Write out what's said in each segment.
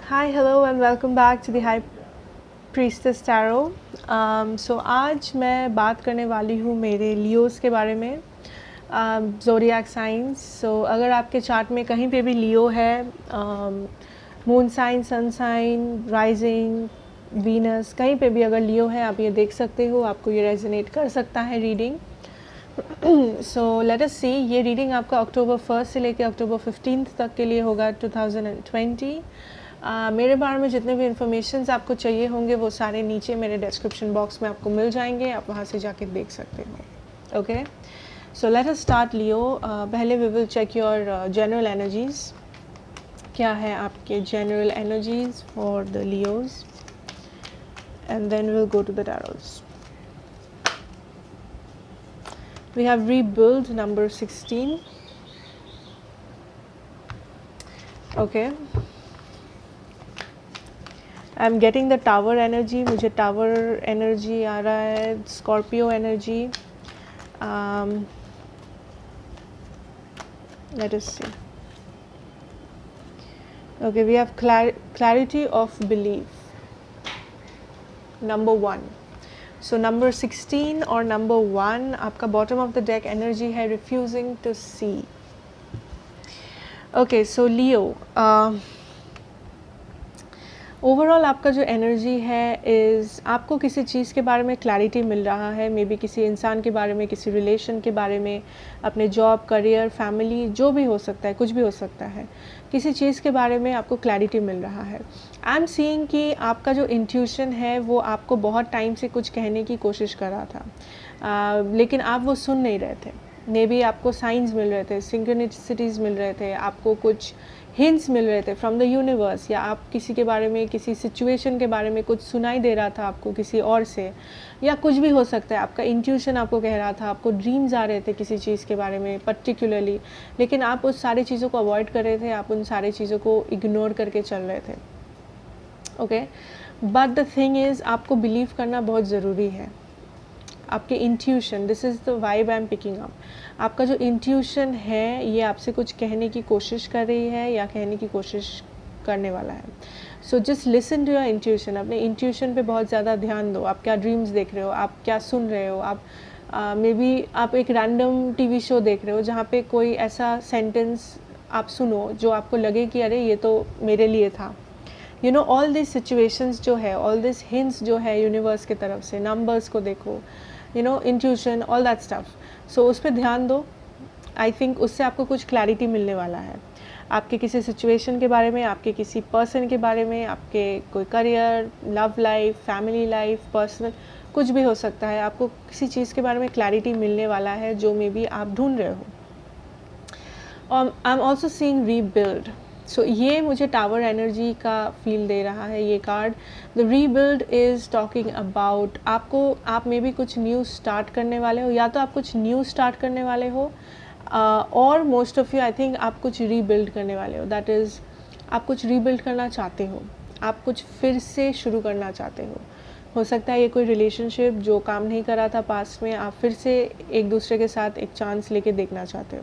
Hi, hello and welcome back to the High Priestess Tarot. So आज मैं बात करने वाली हूँ मेरे लियोस के बारे में, ज़ोडिएक साइंस. सो अगर आपके चार्ट में कहीं पे भी लियो है, moon sign, sun sign, rising, Venus, कहीं पे भी अगर लियो है आप ये देख सकते हो, आपको ये रेजोनेट कर सकता है रीडिंग. सो लेट अस सी, ये रीडिंग आपका अक्टूबर 1 से लेकर अक्टूबर 15 तक के लिए होगा 2020. मेरे बारे में जितने भी इन्फॉर्मेशंस आपको चाहिए होंगे वो सारे नीचे मेरे डिस्क्रिप्शन बॉक्स में आपको मिल जाएंगे, आप वहाँ से जाके देख सकते हो. Okay, so let us start Leo. पहले we will check your general energies. क्या है आपके general energies for the Leos, and then will go to the tarots. We have rebuild number 16. Okay. I'm getting the tower energy. मुझे tower energy आ रहा है. Scorpio energy. Let us see. Okay, we have clarity of belief. Number 1. So number 16 और number 1 आपका bottom of the deck energy है refusing to see. Okay, so Leo, overall आपका जो energy है is आपको किसी चीज़ के बारे में क्लैरिटी मिल रहा है. मे बी किसी इंसान के बारे में, किसी रिलेशन के बारे में, अपने जॉब, करियर, फैमिली, जो भी हो सकता है, कुछ भी हो सकता है. किसी चीज़ के बारे में आपको क्लैरिटी मिल रहा है. आई एम सीइंग कि आपका जो इंट्यूशन है वो आपको बहुत टाइम से कुछ कहने की कोशिश कर रहा था, लेकिन आप वो सुन नहीं रहे थे. मे बी आपको साइंस मिल रहे थे, सिंक्रोनिसिटीज़ मिल रहे थे, आपको कुछ हिंट्स मिल रहे थे फ्रॉम द यूनिवर्स, या आप किसी के बारे में, किसी सिचुएशन के बारे में कुछ सुनाई दे रहा था आपको किसी और से, या कुछ भी हो सकता है. आपका इंट्यूशन आपको कह रहा था, आपको ड्रीम्स आ रहे थे किसी चीज़ के बारे में पर्टिकुलरली, लेकिन आप उस सारी चीज़ों को अवॉइड कर रहे थे, आप उन सारी चीज़ों को इग्नोर करके चल रहे थे. Okay, but the thing is आपको बिलीव करना बहुत ज़रूरी है. आपके intuition, this is the vibe I am picking up. आपका जो इंट्यूशन है ये आपसे कुछ कहने की कोशिश कर रही है या कहने की कोशिश करने वाला है. So just listen to your intuition. अपने इंट्यूशन पे बहुत ज़्यादा ध्यान दो. आप क्या ड्रीम्स देख रहे हो, आप क्या सुन रहे हो, आप मे बी आप एक रैंडम टीवी शो देख रहे हो जहाँ पे कोई ऐसा सेंटेंस आप सुनो जो आपको लगे कि अरे ये तो मेरे लिए था. You know, all this situations जो है, ऑल दिस हिंट्स जो है यूनिवर्स की तरफ से, नंबर्स को देखो, you know, intuition, all that stuff. So उस पर ध्यान दो. आई थिंक उससे आपको कुछ क्लैरिटी मिलने वाला है. आपके किसी सिचुएशन के बारे में, आपके किसी पर्सन के बारे में, आपके कोई career, love life, family life, personal, कुछ भी हो सकता है. आपको किसी चीज़ के बारे में क्लैरिटी मिलने वाला है जो मे बी आप ढूंढ रहे हो. I am also seeing rebuild. So ये मुझे टावर एनर्जी का फील दे रहा है ये card. The rebuild is talking about आपको, आप मे बी कुछ न्यू स्टार्ट करने वाले हो, या तो आप कुछ न्यू स्टार्ट करने वाले हो, और most of you I think आप कुछ रीबिल्ड करने वाले हो. दैट इज़ आप कुछ रीबिल्ड करना चाहते हो, आप कुछ फिर से शुरू करना चाहते हो सकता है ये कोई रिलेशनशिप जो काम नहीं कर रहा था पास्ट में, आप फिर से एक दूसरे के साथ एक चांस लेके देखना चाहते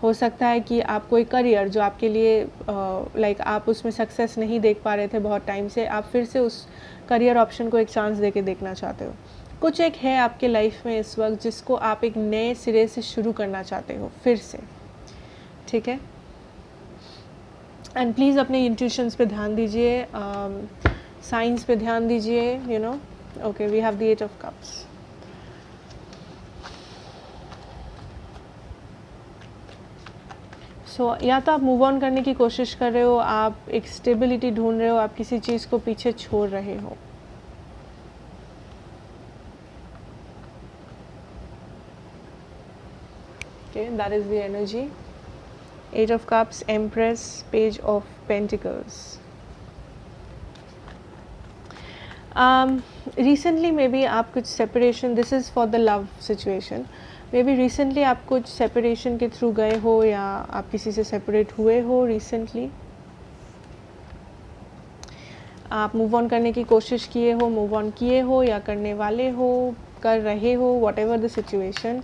हो सकता है कि आप कोई करियर जो आपके लिए लाइक आप उसमें सक्सेस नहीं देख पा रहे थे बहुत टाइम से, आप फिर से उस करियर ऑप्शन को एक चांस देके देखना चाहते हो. कुछ एक है आपके लाइफ में इस वक्त जिसको आप एक नए सिरे से शुरू करना चाहते हो फिर से. ठीक है, एंड प्लीज़ अपने इंट्यूशंस पे ध्यान दीजिए, साइंस पे ध्यान दीजिए. You know, okay, we have the 8 of cups. So या तो आप मूव ऑन करने की कोशिश कर रहे हो, आप एक स्टेबिलिटी ढूंढ रहे हो, आप किसी चीज़ को पीछे छोड़ रहे हो. Okay, that is the energy. 8 of Cups, Empress, Page of Pentacles. Recently maybe आप कुछ separation, this is for the love situation. Maybe recently आप कुछ separation के through गए हो, या आप किसी से separate हुए हो recently. आप मूव ऑन करने की कोशिश किए हो, मूव ऑन किए हो, या करने वाले हो, कर रहे हो, वॉट एवर द सिचुएशन.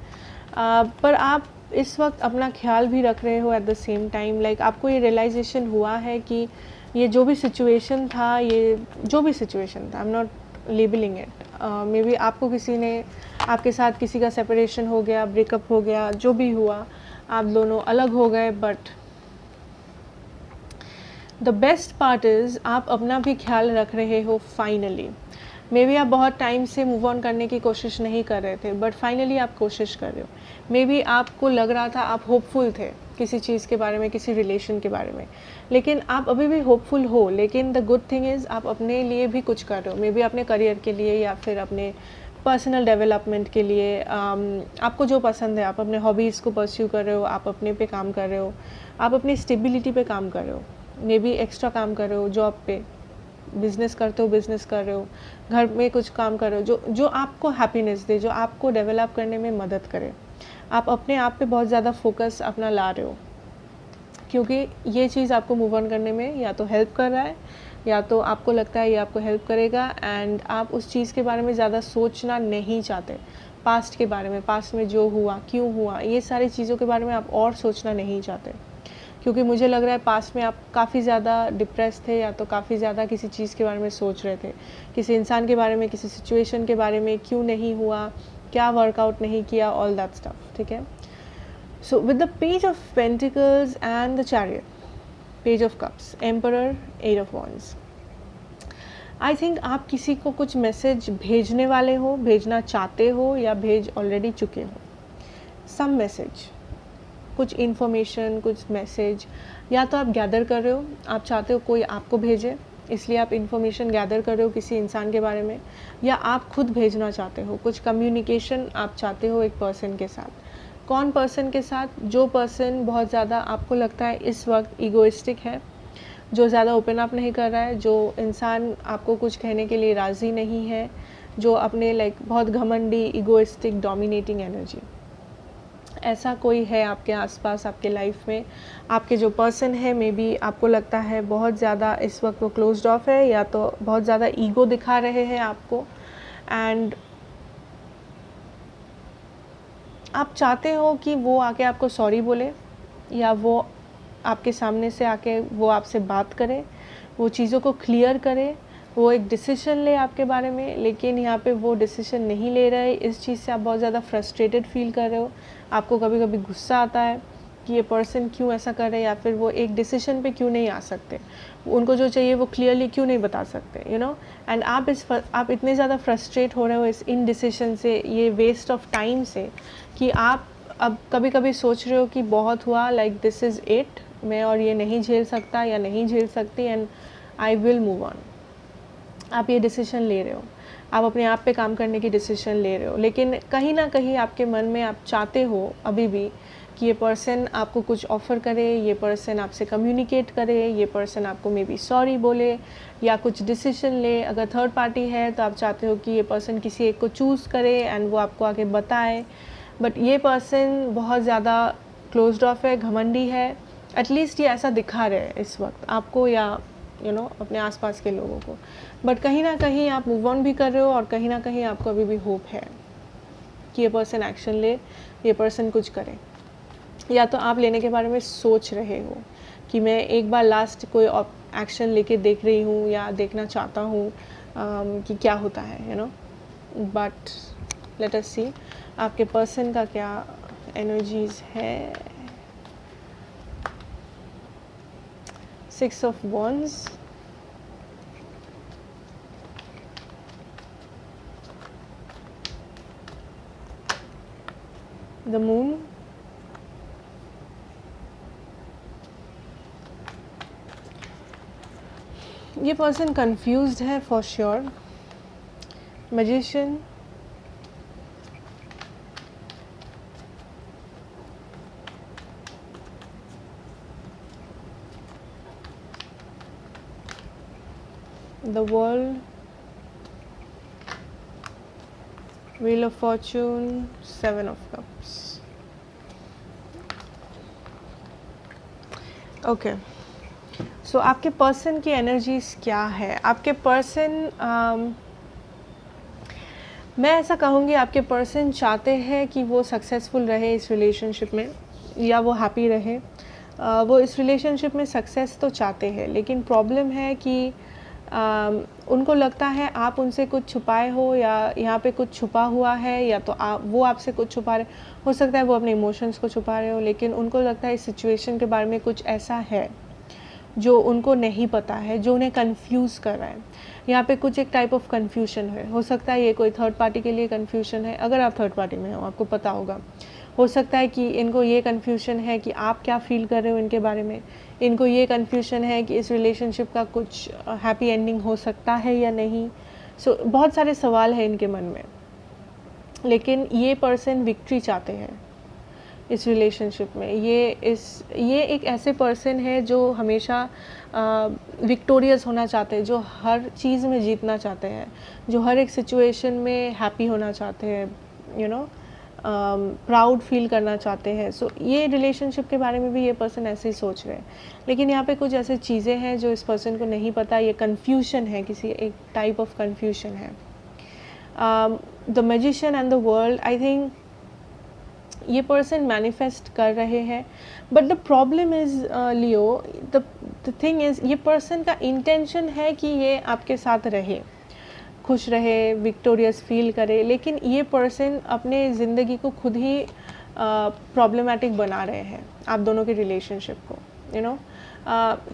पर आप इस वक्त अपना ख्याल भी रख रहे हो at the same time. Like आपको ये रियलाइजेशन हुआ है कि ये जो भी सिचुएशन था, ये जो भी सिचुएशन था, I am not labelling it, may be आपको किसी ने, आपके साथ किसी का सेपरेशन हो गया, ब्रेकअप हो गया, जो भी हुआ, आप दोनों अलग हो गए, but the best part is आप अपना भी ख्याल रख रहे हो फाइनली। मे बी आप बहुत टाइम से मूव ऑन करने की कोशिश नहीं कर रहे थे, बट फाइनली आप कोशिश कर रहे हो। मे बी आपको लग रहा था, आप होपफुल थे किसी चीज़ के बारे में, किसी रिलेशन के बारे में, लेकिन आप अभी भी होपफुल हो। लेकिन द गुड थिंग इज़ आप अपने लिए भी कुछ कर रहे हो, मे बी अपने करियर के लिए या फिर अपने पर्सनल डेवलपमेंट के लिए। आपको जो पसंद है, आप अपने हॉबीज़ को परस्यू कर रहे हो, आप अपने पे काम कर रहे हो, आप अपनी स्टेबिलिटी पे काम कर रहे हो, मे बी एक्स्ट्रा काम कर रहे हो जॉब पे, बिज़नेस करते हो, बिज़नेस कर रहे हो, घर में कुछ काम कर रहे हो जो जो आपको हैप्पीनेस दे, जो आपको डेवलप करने में मदद करे। आप अपने आप पे बहुत ज़्यादा फोकस अपना ला रहे हो, क्योंकि ये चीज़ आपको मूव ऑन करने में या तो हेल्प कर रहा है, या तो आपको लगता है ये आपको हेल्प करेगा, एंड आप उस चीज़ के बारे में ज़्यादा सोचना नहीं चाहते। पास्ट के बारे में, पास्ट में जो हुआ, क्यों हुआ, ये सारी चीज़ों के बारे में आप और सोचना नहीं चाहते, क्योंकि मुझे लग रहा है पास्ट में आप काफ़ी ज़्यादा डिप्रेस थे, या तो काफ़ी ज़्यादा किसी चीज़ के बारे में सोच रहे थे, किसी इंसान के बारे में, किसी सिचुएशन के बारे में, क्यों नहीं हुआ, क्या वर्कआउट नहीं किया, ऑल दैट स्टफ, ठीक है। So with the page of pentacles and the chariot, page of cups, emperor, eight of wands, I think आप किसी को कुछ मैसेज भेजने वाले हो, भेजना चाहते हो, या भेज ऑलरेडी चुके हो सम मैसेज, कुछ इन्फॉर्मेशन, कुछ मैसेज, या तो आप गैदर कर रहे हो, आप चाहते हो कोई आपको भेजे, इसलिए आप इन्फॉर्मेशन गैदर कर रहे हो किसी इंसान के बारे में, या आप खुद भेजना चाहते हो, कुछ कम्युनिकेशन आप चाहते हो एक पर्सन के साथ। कौन पर्सन के साथ? जो पर्सन बहुत ज़्यादा आपको लगता है इस वक्त ईगोइस्टिक है, जो ज़्यादा ओपन अप नहीं कर रहा है, जो इंसान आपको कुछ कहने के लिए राज़ी नहीं है, जो अपने बहुत घमंडी, ईगोइस्टिक, डोमिनेटिंग एनर्जी, ऐसा कोई है आपके आसपास, आपके लाइफ में। आपके जो पर्सन है, मे बी आपको लगता है बहुत ज़्यादा इस वक्त वो क्लोज्ड ऑफ है, या तो बहुत ज़्यादा ईगो दिखा रहे हैं आपको, एंड आप चाहते हो कि वो आके आपको सॉरी बोले, या वो आपके सामने से आके वो आपसे बात करे, वो चीज़ों को क्लियर करे, वो एक डिसीजन ले आपके बारे में, लेकिन यहाँ पे वो डिसीजन नहीं ले रहे। इस चीज़ से आप बहुत ज़्यादा फ्रस्ट्रेटेड फील कर रहे हो, आपको कभी कभी गुस्सा आता है कि ये पर्सन क्यों ऐसा कर रहे हैं, या फिर वो एक डिसीजन पे क्यों नहीं आ सकते, उनको जो चाहिए वो क्लियरली क्यों नहीं बता सकते, यू नो। एंड आप इतने ज़्यादा फ्रस्ट्रेट हो रहे हो इस इनडिसीजन से, ये वेस्ट ऑफ टाइम से, कि आप अब कभी कभी सोच रहे हो कि बहुत हुआ, लाइक दिस इज़ इट, मैं और ये नहीं झेल सकता या नहीं झेल सकती, and I will move on. आप ये डिसीजन ले रहे हो, आप अपने आप पे काम करने की डिसीजन ले रहे हो, लेकिन कहीं ना कहीं आपके मन में आप चाहते हो अभी भी कि ये पर्सन आपको कुछ ऑफ़र करे, ये पर्सन आपसे कम्युनिकेट करे, ये पर्सन आपको मे बी सॉरी बोले, या कुछ डिसीजन ले। अगर थर्ड पार्टी है तो आप चाहते हो कि ये पर्सन किसी एक को चूज़ करे एंड वो आपको आगे बताए, बट ये पर्सन बहुत ज़्यादा क्लोज्ड ऑफ है, घमंडी है, एटलीस्ट ये ऐसा दिखा रहे हैं इस वक्त आपको, या अपने आसपास के लोगों को। बट कहीं ना कहीं आप मूव ऑन भी कर रहे हो, और कहीं ना कहीं आपको अभी भी होप है कि ये पर्सन एक्शन ले, ये पर्सन कुछ करे, या तो आप लेने के बारे में सोच रहे हो कि मैं एक बार लास्ट कोई एक्शन लेके देख रही हूँ, या देखना चाहता हूँ कि क्या होता है, बट लेट अस सी आपके पर्सन का क्या एनर्जीज है। 6 of Wands, the Moon, ये पर्सन कंफ्यूज्ड है for sure. Magician, the World, Wheel of Fortune, 7 of Cups. Okay, so आपके पर्सन की एनर्जीज क्या है? आपके पर्सन, मैं ऐसा कहूँगी आपके पर्सन चाहते हैं कि वो सक्सेसफुल रहे इस रिलेशनशिप में, या वो हैप्पी रहे। वो इस रिलेशनशिप में सक्सेस तो चाहते हैं, लेकिन प्रॉब्लम है कि उनको लगता है आप उनसे कुछ छुपाए हो या यहाँ पे कुछ छुपा हुआ है, या तो वो आपसे कुछ छुपा रहे हो सकता है वो अपने इमोशंस को छुपा रहे हो, लेकिन उनको लगता है इस सिचुएशन के बारे में कुछ ऐसा है जो उनको नहीं पता है, जो उन्हें कंफ्यूज कर रहा है। यहाँ पे कुछ एक टाइप ऑफ कंफ्यूजन है, हो सकता है ये कोई थर्ड पार्टी के लिए कंफ्यूजन है, अगर आप थर्ड पार्टी में हो आपको पता होगा। हो सकता है कि इनको ये कंफ्यूजन है कि आप क्या फील कर रहे हो इनके बारे में, इनको ये कंफ्यूजन है कि इस रिलेशनशिप का कुछ हैप्पी एंडिंग हो सकता है या नहीं। बहुत सारे सवाल हैं इनके मन में, लेकिन ये पर्सन विक्ट्री चाहते हैं इस रिलेशनशिप में। ये एक ऐसे पर्सन है जो हमेशा विक्टोरियस होना चाहते हैं, जो हर चीज़ में जीतना चाहते हैं, जो हर एक सिचुएशन में हैप्पी होना चाहते हैं, प्राउड फील करना चाहते हैं। ये रिलेशनशिप के बारे में भी ये पर्सन ऐसे ही सोच रहे हैं, लेकिन यहाँ पे कुछ ऐसे चीज़ें हैं जो इस पर्सन को नहीं पता। ये कन्फ्यूजन है, किसी एक टाइप ऑफ कन्फ्यूजन है। The magician and the world, I think ये पर्सन मैनिफेस्ट कर रहे हैं, but the problem is Leo, the thing is ये पर्सन का इंटेंशन है कि ये आपके साथ रहे, खुश रहे, विक्टोरियस फील करे, लेकिन ये पर्सन अपने ज़िंदगी को खुद ही प्रॉब्लमेटिक बना रहे हैं आप दोनों के रिलेशनशिप को,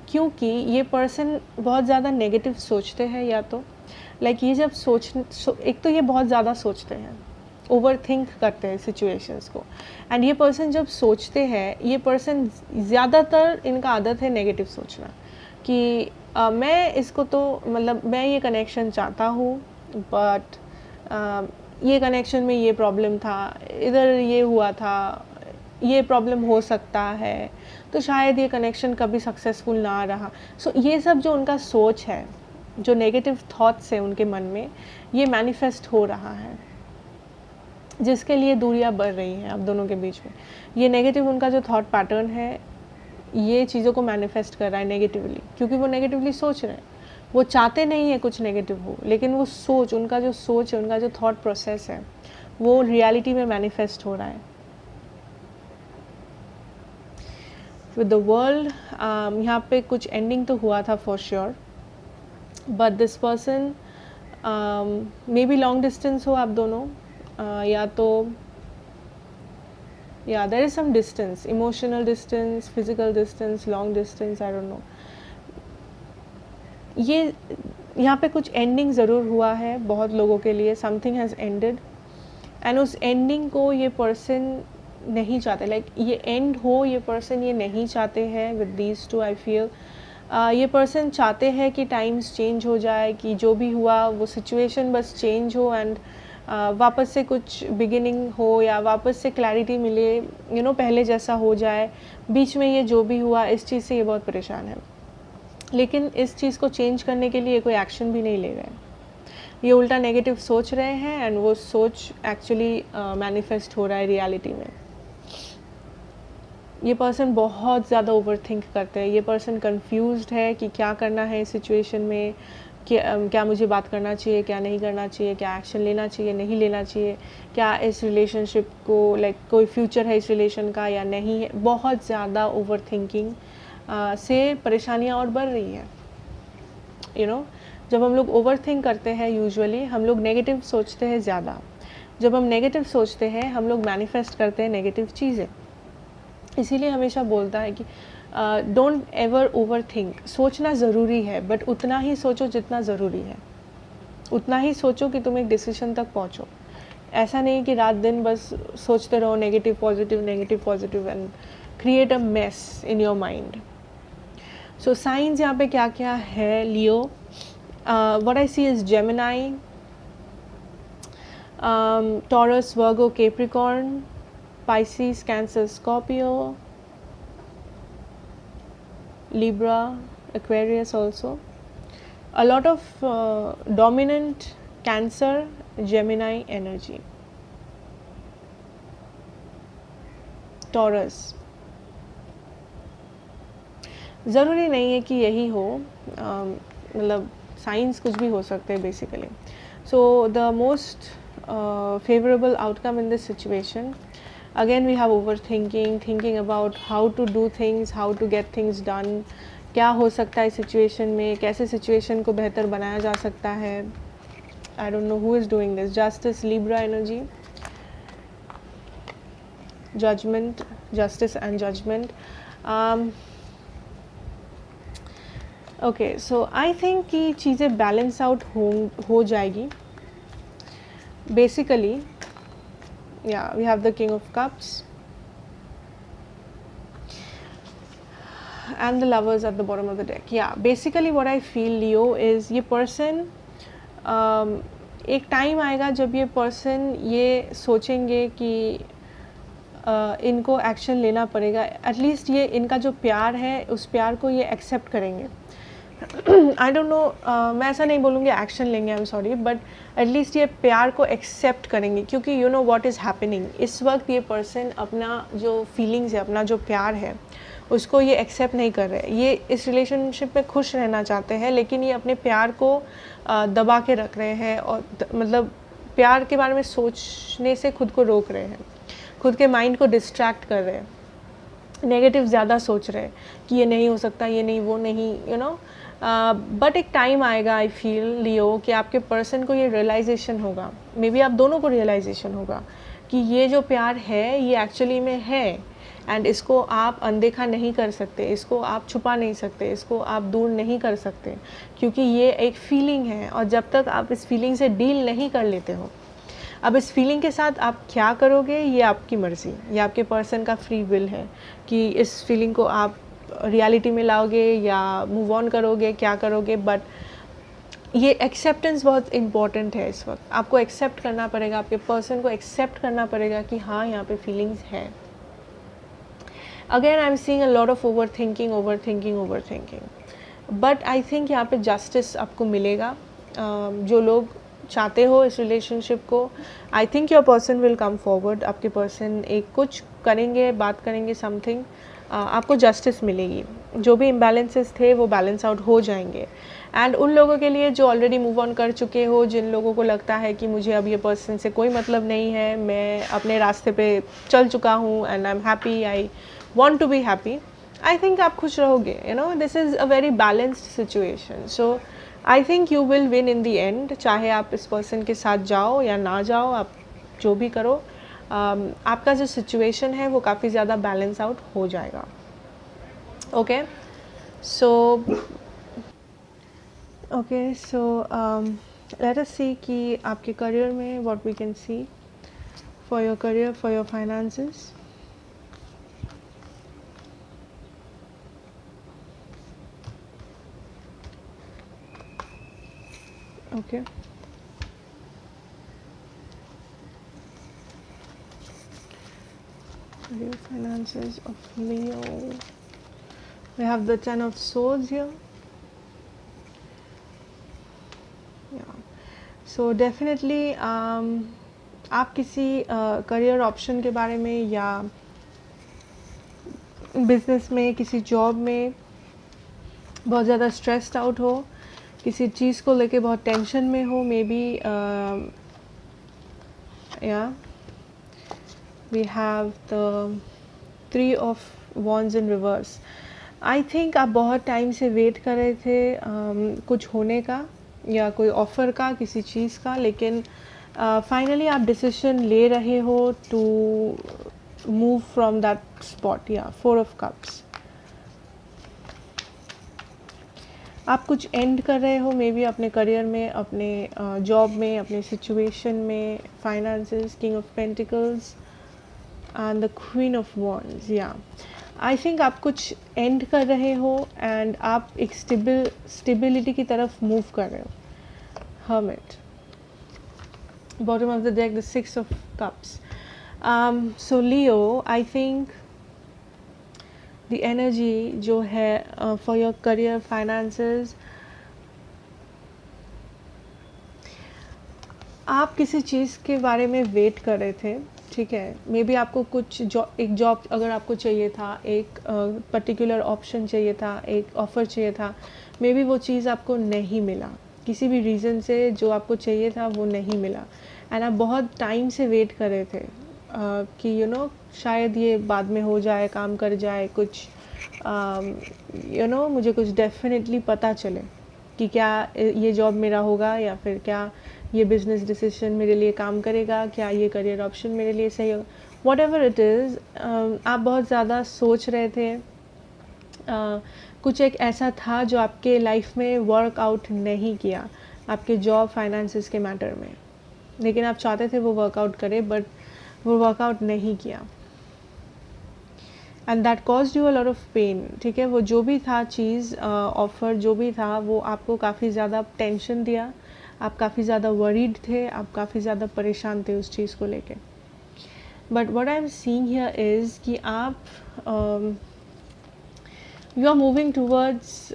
क्योंकि ये पर्सन बहुत ज़्यादा नेगेटिव सोचते हैं, या तो ये जब एक तो ये बहुत ज़्यादा सोचते हैं, ओवर थिंक करते हैं सिचुएशंस को, एंड ये पर्सन जब सोचते हैं, ये पर्सन ज़्यादातर इनका आदत है नेगेटिव सोचना कि मैं इसको तो मैं ये कनेक्शन चाहता हूँ, बट ये कनेक्शन में ये प्रॉब्लम था, इधर ये हुआ था, ये प्रॉब्लम हो सकता है, तो शायद ये कनेक्शन कभी सक्सेसफुल ना रहा। ये सब जो उनका सोच है, जो नेगेटिव थॉट्स है उनके मन में, ये मैनिफेस्ट हो रहा है, जिसके लिए दूरियां बढ़ रही हैं आप दोनों के बीच में। ये नेगेटिव उनका जो थॉट पैटर्न है, ये चीज़ों को मैनिफेस्ट कर रहा है नेगेटिवली, क्योंकि वो नेगेटिवली सोच रहे हैं। वो चाहते नहीं है कुछ नेगेटिव हो, लेकिन वो उनका जो सोच है, उनका जो थॉट प्रोसेस है, वो रियलिटी में मैनिफेस्ट हो रहा है। विद द वर्ल्ड, यहाँ पे कुछ एंडिंग तो हुआ था for sure, but this person may be long distance हो आप दोनों, या तो there is some distance, emotional distance, physical distance, long distance, I don't know. ये यहाँ पे कुछ एंडिंग ज़रूर हुआ है बहुत लोगों के लिए, समथिंग हैज़ एंडेड, एंड उस एंडिंग को ये पर्सन नहीं चाहते, ये एंड हो, ये पर्सन ये नहीं चाहते हैं with these two. I feel ये पर्सन चाहते हैं कि टाइम्स चेंज हो जाए, कि जो भी हुआ वो सिचुएशन बस चेंज हो, एंड वापस से कुछ बिगिनिंग हो, या वापस से क्लैरिटी मिले, पहले जैसा हो जाए। बीच में ये जो भी हुआ, इस चीज़ से ये बहुत परेशान है, लेकिन इस चीज़ को चेंज करने के लिए कोई एक्शन भी नहीं ले रहे हैं। ये उल्टा नेगेटिव सोच रहे हैं, एंड वो सोच एक्चुअली मैनिफेस्ट हो रहा है रियलिटी में। ये पर्सन बहुत ज़्यादा ओवर थिंक करते हैं। ये पर्सन कंफ्यूज्ड है कि क्या करना है इस सिचुएशन में, क्या मुझे बात करना चाहिए, क्या नहीं करना चाहिए, क्या एक्शन लेना चाहिए, नहीं लेना चाहिए, क्या इस रिलेशनशिप को कोई फ्यूचर है इस रिलेशन का या नहीं है। बहुत ज़्यादा ओवर थिंकिंग से परेशानियाँ और बढ़ रही हैं। जब हम लोग ओवर थिंक करते हैं, यूजुअली हम लोग नेगेटिव सोचते हैं ज़्यादा। जब हम नेगेटिव सोचते हैं, हम लोग मैनिफेस्ट करते हैं नेगेटिव चीज़ें। इसीलिए हमेशा बोलता है कि डोंट एवर ओवर थिंक। सोचना ज़रूरी है, बट उतना ही सोचो जितना ज़रूरी है, उतना ही सोचो कि तुम एक डिसीजन तक पहुँचो। ऐसा नहीं कि रात दिन बस सोचते रहो negative positive and create a mess in your mind. So signs यहाँ पे क्या क्या है Leo? What I see is Gemini, Taurus, Virgo, Capricorn, Pisces, Cancer, Scorpio, Libra, Aquarius also. A lot of dominant Cancer, Gemini energy. Taurus. ज़रूरी नहीं है कि यही हो, साइंस कुछ भी हो सकते हैं basically. So the most favorable outcome in this situation, again we have overthinking about how to do things, how to get things done, क्या हो सकता है सिचुएशन में, कैसे सिचुएशन को बेहतर बनाया जा सकता है. I don't know who is doing this. Justice, Libra energy, judgement, justice and judgement. Okay, so I think कि चीज़ें बैलेंस आउट हो जाएगी बेसिकली. या we have the king of cups and the lovers at the bottom of the deck. Yeah, basically what I feel, Leo, is ये person एक time आएगा जब ये person ये सोचेंगे कि इनको एक्शन लेना पड़ेगा. एटलीस्ट ये इनका जो प्यार है उस प्यार को ये एक्सेप्ट करेंगे. आई डोंट नो, मैं ऐसा नहीं बोलूँगी एक्शन लेंगे, I am sorry, but at least ये प्यार को एक्सेप्ट करेंगे. क्योंकि you know what is happening इस वक्त. ये पर्सन अपना जो फीलिंग्स है, अपना जो प्यार है, उसको ये एक्सेप्ट नहीं कर रहे. ये इस रिलेशनशिप में खुश रहना चाहते हैं, लेकिन ये अपने प्यार को दबा के रख रहे हैं, और मतलब प्यार के बारे में सोचने से खुद को रोक रहे हैं, खुद के माइंड को डिस्ट्रैक्ट कर रहे हैं, नेगेटिव ज़्यादा सोच रहे हैं कि ये नहीं हो सकता, ये नहीं, वो नहीं, यू नो. बट एक टाइम आएगा, आई फील लियो, कि आपके पर्सन को ये रियलाइजेशन होगा, मे बी आप दोनों को रियलाइजेशन होगा कि ये जो प्यार है ये एक्चुअली में है, एंड इसको आप अनदेखा नहीं कर सकते, इसको आप छुपा नहीं सकते, इसको आप दूर नहीं कर सकते, क्योंकि ये एक फीलिंग है. और जब तक आप इस फीलिंग से डील नहीं कर लेते हो, अब इस फीलिंग के साथ आप क्या करोगे ये आपकी मर्ज़ी, ये आपके पर्सन का फ्री विल है कि इस फीलिंग को आप रियलिटी में लाओगे या मूव ऑन करोगे, क्या करोगे. बट ये एक्सेप्टेंस बहुत इम्पॉर्टेंट है इस वक्त. आपको एक्सेप्ट करना पड़ेगा, आपके पर्सन को एक्सेप्ट करना पड़ेगा कि हाँ, यहाँ पे फीलिंग्स है. Again I am seeing a lot of over thinking. But I think यहाँ पे जस्टिस आपको मिलेगा. जो लोग चाहते हो इस रिलेशनशिप को, I think your person will come forward. आपके पर्सन एक कुछ करेंगे, बात करेंगे, समथिंग, आपको जस्टिस मिलेगी. जो भी इम्बैलेंसेस थे वो बैलेंस आउट हो जाएंगे. एंड उन लोगों के लिए जो ऑलरेडी मूव ऑन कर चुके हो, जिन लोगों को लगता है कि मुझे अब ये पर्सन से कोई मतलब नहीं है, मैं अपने रास्ते पे चल चुका हूँ and I am happy, I want to be happy, I think आप खुश रहोगे. You know, this is a very balanced situation. So I think you will win in the end. चाहे आप इस पर्सन के साथ जाओ या ना जाओ, आप जो भी करो, आपका जो सिचुएशन है वो काफ़ी ज़्यादा बैलेंस आउट हो जाएगा. ओके, सो लेट अस सी कि आपके करियर में what we can see for your career, for your finances. Okay. Career finances of Leo. We have the Ten of Swords here. Yeah. So definitely आप किसी career option के बारे में या business में, किसी जॉब में बहुत ज़्यादा स्ट्रेस्ड आउट हो, किसी चीज़ को लेके बहुत टेंशन में हो, मे बी. या we have the 3 of wands in reverse. I think आप बहुत टाइम से वेट कर रहे थे कुछ होने का या कोई ऑफ़र का, किसी चीज़ का, लेकिन फाइनली आप डिसीजन ले रहे हो to move from that spot. या 4 ऑफ कप्स. आप कुछ एंड कर रहे हो मे बी अपने करियर में, अपने जॉब में, अपने सिचुएशन में, finances, king of pentacles and the queen of wands. या आई थिंक आप कुछ एंड कर रहे हो एंड आप एक स्टेबिलिटी की तरफ मूव कर रहे हो. Hermit, bottom of the deck, the 6 of cups. So Leo, I think the energy जो है फॉर योर करियर, फाइनेंसेस, आप किसी चीज़ के बारे में वेट कर रहे थे, ठीक है. मे बी आपको कुछ एक जॉब अगर आपको चाहिए था, एक पर्टिकुलर ऑप्शन चाहिए था, एक ऑफ़र चाहिए था, मे बी वो चीज़ आपको नहीं मिला, किसी भी रीज़न से जो आपको चाहिए था वो नहीं मिला, एंड आप बहुत टाइम से वेट कर रहे थे कि यू नो शायद ये बाद में हो जाए, काम कर जाए, कुछ मुझे कुछ डेफिनेटली पता चले कि क्या ये जॉब मेरा होगा या फिर क्या ये बिज़नेस डिसीजन मेरे लिए काम करेगा, क्या ये करियर ऑप्शन मेरे लिए सही होगा, वॉट एवर इट इज़। आप बहुत ज़्यादा सोच रहे थे, कुछ एक ऐसा था जो आपके लाइफ में वर्कआउट नहीं किया आपके जॉब फाइनेंसिस के मैटर में, लेकिन आप चाहते थे वो वर्कआउट करे बट वो वर्कआउट नहीं किया, and that caused you a lot of pain. ठीक है, वो जो भी था चीज़, ऑफ़र जो भी था, वो आपको काफ़ी ज़्यादा टेंशन दिया, आप काफ़ी ज़्यादा वरीड थे, आप काफ़ी ज़्यादा परेशान थे उस चीज़ को लेके। But what I am seeing here is कि आप you are moving towards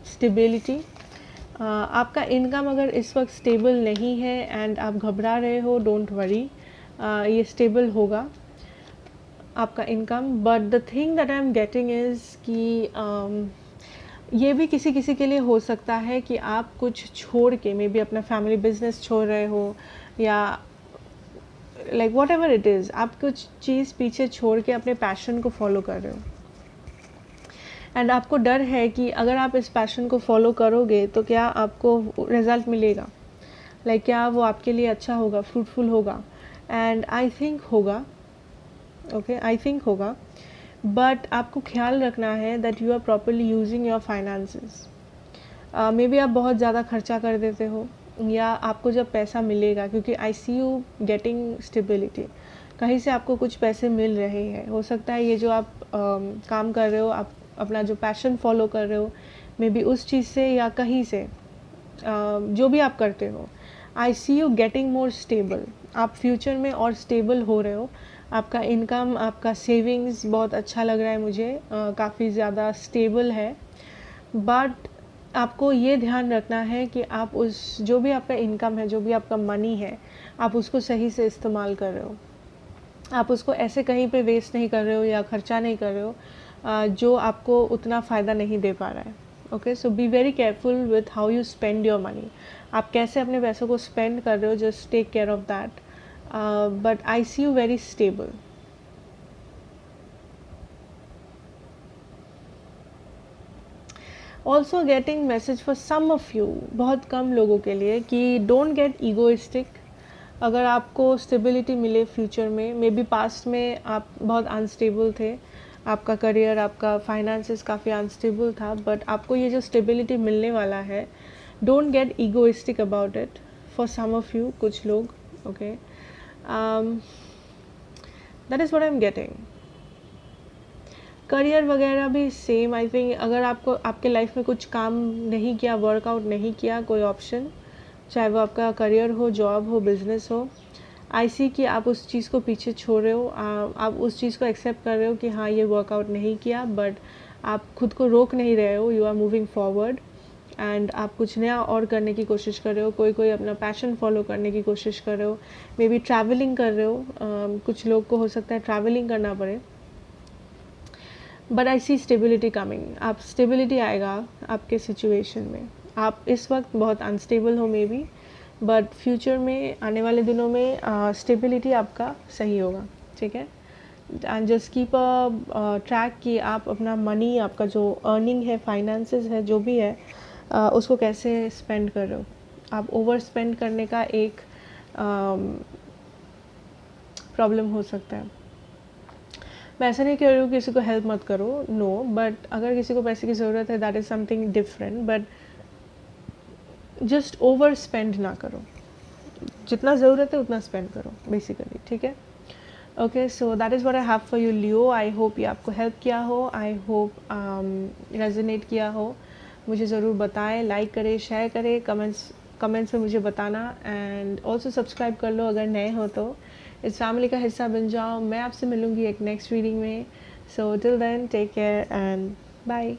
stability. आपका इनकम अगर इस वक्त स्टेबल नहीं है एंड आप घबरा रहे हो, डोंट वरी, ये स्टेबल होगा आपका income. But the thing that I am getting is कि ये भी किसी किसी के लिए हो सकता है कि आप कुछ छोड़ के, मे बी अपना फैमिली बिजनेस छोड़ रहे हो, या like what ever it is, आप कुछ चीज़ पीछे छोड़ के अपने पैशन को फॉलो कर रहे हो, एंड आपको डर है कि अगर आप इस पैशन को फॉलो करोगे तो क्या आपको रिज़ल्ट मिलेगा, लाइक क्या वो आपके लिए अच्छा होगा, फ्रूटफुल होगा। एंड आई थिंक होगा, ओके, आई थिंक होगा, बट आपको ख्याल रखना है that you are properly using your finances. Maybe आप बहुत ज़्यादा खर्चा कर देते हो, या आपको जब पैसा मिलेगा, क्योंकि आई सी यू गेटिंग स्टेबिलिटी, कहीं से आपको कुछ पैसे मिल रहे हैं, हो सकता है ये जो आप काम कर रहे हो, आप अपना जो पैशन फॉलो कर रहे हो, मे बी उस चीज़ से या कहीं से, जो भी आप करते हो, आई see you getting more stable. आप फ्यूचर में और स्टेबल हो रहे हो, आपका इनकम, आपका सेविंग्स बहुत अच्छा लग रहा है मुझे, काफ़ी ज़्यादा स्टेबल है। बट आपको ये ध्यान रखना है कि आप उस जो भी आपका इनकम है, जो भी आपका मनी है, आप उसको सही से इस्तेमाल कर रहे हो, आप उसको ऐसे कहीं पे वेस्ट नहीं कर रहे हो या खर्चा नहीं कर रहे हो जो आपको उतना फ़ायदा नहीं दे पा रहा है। Okay, so be very careful with how you spend your money. आप कैसे अपने पैसों को स्पेंड कर रहे हो, just take care of that. But I see you very stable. Also getting message for some of you, बहुत कम लोगों के लिए, कि डोंट गेट ईगोइस्टिक। अगर आपको स्टेबिलिटी मिले फ्यूचर में, मे बी पास्ट में आप बहुत अनस्टेबल थे, आपका करियर, आपका फाइनेंसेस काफ़ी अनस्टेबल था, बट आपको ये जो स्टेबिलिटी मिलने वाला है, don't get egoistic about it for some of you, कुछ लोग। Okay, that is what I am getting. Career वगैरह भी सेम, आई थिंक अगर आपको आपके लाइफ में कुछ काम नहीं किया, वर्कआउट नहीं किया कोई ऑप्शन, चाहे वो आपका करियर हो, जॉब हो, बिजनेस हो, आई सी कि आप उस चीज़ को पीछे छोड़ रहे हो, आप उस चीज़ को एक्सेप्ट कर रहे हो कि हाँ ये वर्कआउट नहीं किया, बट आप खुद को रोक नहीं रहे हो, you are moving forward, and आप कुछ नया और करने की कोशिश कर रहे हो, कोई अपना पैशन फॉलो करने की कोशिश कर रहे हो, मे बी ट्रैवलिंग कर रहे हो, कुछ लोग को हो सकता है ट्रैवलिंग करना पड़े, but I see stability coming. आप स्टेबिलिटी आएगा आपके सिचुएशन में। आप इस वक्त बहुत अनस्टेबल हो मे बी, बट फ्यूचर में, आने वाले दिनों में स्टेबिलिटी आपका सही होगा। ठीक है, and just keep a track कि आप अपना मनी, आपका जो अर्निंग है, फाइनेंसेस है, जो भी है, उसको कैसे स्पेंड कर रहे हो। आप ओवर स्पेंड करने का एक प्रॉब्लम हो सकता है। मैं ऐसा नहीं कह रही हूँ कि किसी को हेल्प मत करो, नो, बट अगर किसी को पैसे की ज़रूरत है, that is something different, but just over spend ना करो, जितना ज़रूरत है उतना स्पेंड करो बेसिकली। ठीक है, okay, so that is what I have for you Leo. I hope ये आपको हेल्प किया हो, आई होप रेजोनेट किया हो। मुझे ज़रूर बताएं, लाइक करें, शेयर करें, कमेंट्स में मुझे बताना, एंड ऑल्सो सब्सक्राइब कर लो अगर नए हो तो, इस फैमिली का हिस्सा बन जाओ। मैं आपसे मिलूँगी एक नेक्स्ट रीडिंग में। So till then, take care and bye.